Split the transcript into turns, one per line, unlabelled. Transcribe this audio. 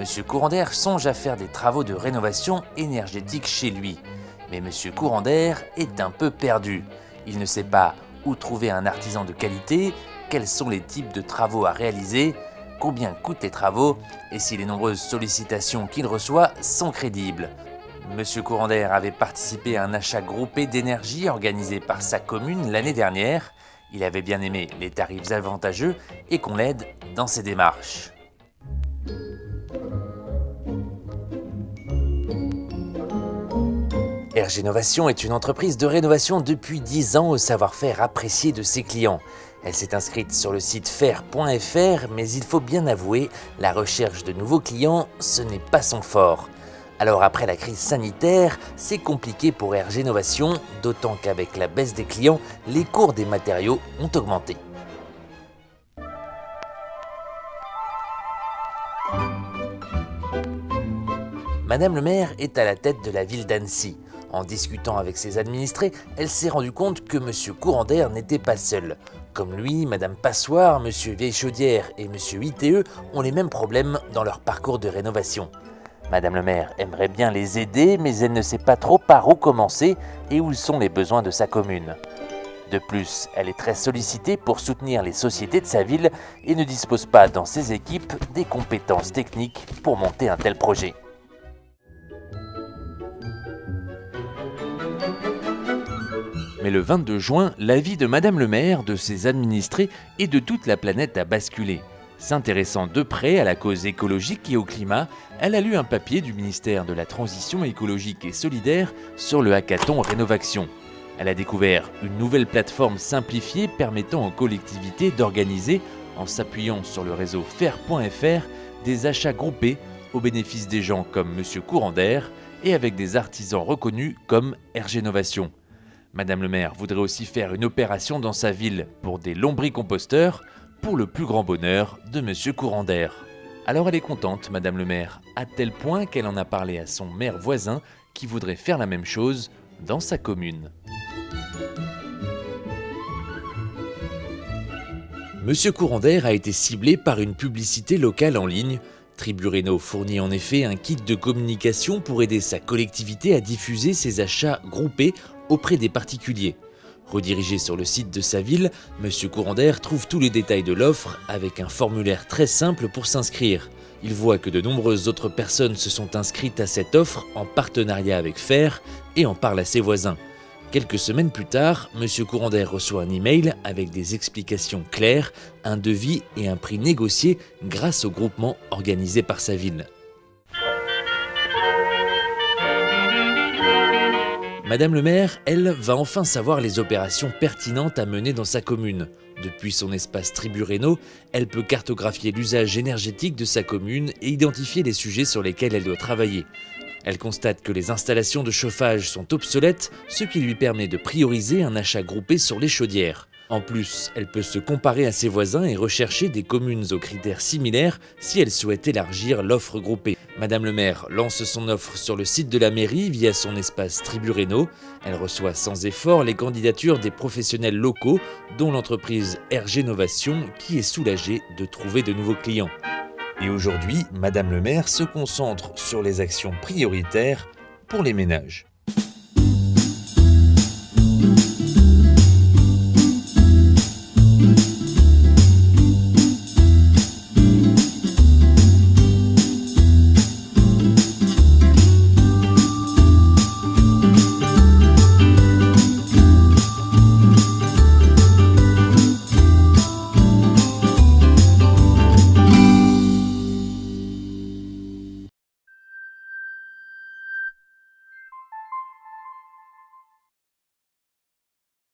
Monsieur Courant d'Air songe à faire des travaux de rénovation énergétique chez lui. Mais Monsieur Courant d'Air est un peu perdu. Il ne sait pas où trouver un artisan de qualité, quels sont les types de travaux à réaliser, combien coûtent les travaux et si les nombreuses sollicitations qu'il reçoit sont crédibles. Monsieur Courant d'Air avait participé à un achat groupé d'énergie organisé par sa commune l'année dernière. Il avait bien aimé les tarifs avantageux et qu'on l'aide dans ses démarches. Ergénovation est une entreprise de rénovation depuis 10 ans au savoir-faire apprécié de ses clients. Elle s'est inscrite sur le site faire.fr, mais il faut bien avouer, la recherche de nouveaux clients, ce n'est pas son fort. Alors après la crise sanitaire, c'est compliqué pour Ergénovation, d'autant qu'avec la baisse des clients, les cours des matériaux ont augmenté. Madame le maire est à la tête de la ville d'Annecy. En discutant avec ses administrés, elle s'est rendue compte que Monsieur Courant d'Air n'était pas seul. Comme lui, Madame Passoire, Monsieur Vieille-Chaudière et Monsieur ITE ont les mêmes problèmes dans leur parcours de rénovation. Madame le maire aimerait bien les aider, mais elle ne sait pas trop par où commencer et où sont les besoins de sa commune. De plus, elle est très sollicitée pour soutenir les sociétés de sa ville et ne dispose pas dans ses équipes des compétences techniques pour monter un tel projet. Mais le 22 juin, la vie de Madame le maire, de ses administrés et de toute la planète a basculé. S'intéressant de près à la cause écologique et au climat, elle a lu un papier du ministère de la Transition écologique et solidaire sur le hackathon Rénovaction. Elle a découvert une nouvelle plateforme simplifiée permettant aux collectivités d'organiser, en s'appuyant sur le réseau faire.fr, des achats groupés au bénéfice des gens comme Monsieur Courant d'Air et avec des artisans reconnus comme Ergénovation. Madame le maire voudrait aussi faire une opération dans sa ville pour des lombricomposteurs, pour le plus grand bonheur de Monsieur Courant d'Air. Alors elle est contente, Madame le maire, à tel point qu'elle en a parlé à son maire voisin qui voudrait faire la même chose dans sa commune. Monsieur Courant d'Air a été ciblé par une publicité locale en ligne. Triburéno fournit en effet un kit de communication pour aider sa collectivité à diffuser ses achats groupés auprès des particuliers. Redirigé sur le site de sa ville, Monsieur Courant d'Air trouve tous les détails de l'offre avec un formulaire très simple pour s'inscrire. Il voit que de nombreuses autres personnes se sont inscrites à cette offre en partenariat avec Faire et en parle à ses voisins. Quelques semaines plus tard, Monsieur Courant d'Air reçoit un email avec des explications claires, un devis et un prix négocié grâce au groupement organisé par sa ville. Madame le maire, elle, va enfin savoir les opérations pertinentes à mener dans sa commune. Depuis son espace Triburéno, elle peut cartographier l'usage énergétique de sa commune et identifier les sujets sur lesquels elle doit travailler. Elle constate que les installations de chauffage sont obsolètes, ce qui lui permet de prioriser un achat groupé sur les chaudières. En plus, elle peut se comparer à ses voisins et rechercher des communes aux critères similaires si elle souhaite élargir l'offre groupée. Madame le maire lance son offre sur le site de la mairie via son espace Triburéno. Elle reçoit sans effort les candidatures des professionnels locaux, dont l'entreprise Ergénovation, qui est soulagée de trouver de nouveaux clients. Et aujourd'hui, Madame le maire se concentre sur les actions prioritaires pour les ménages.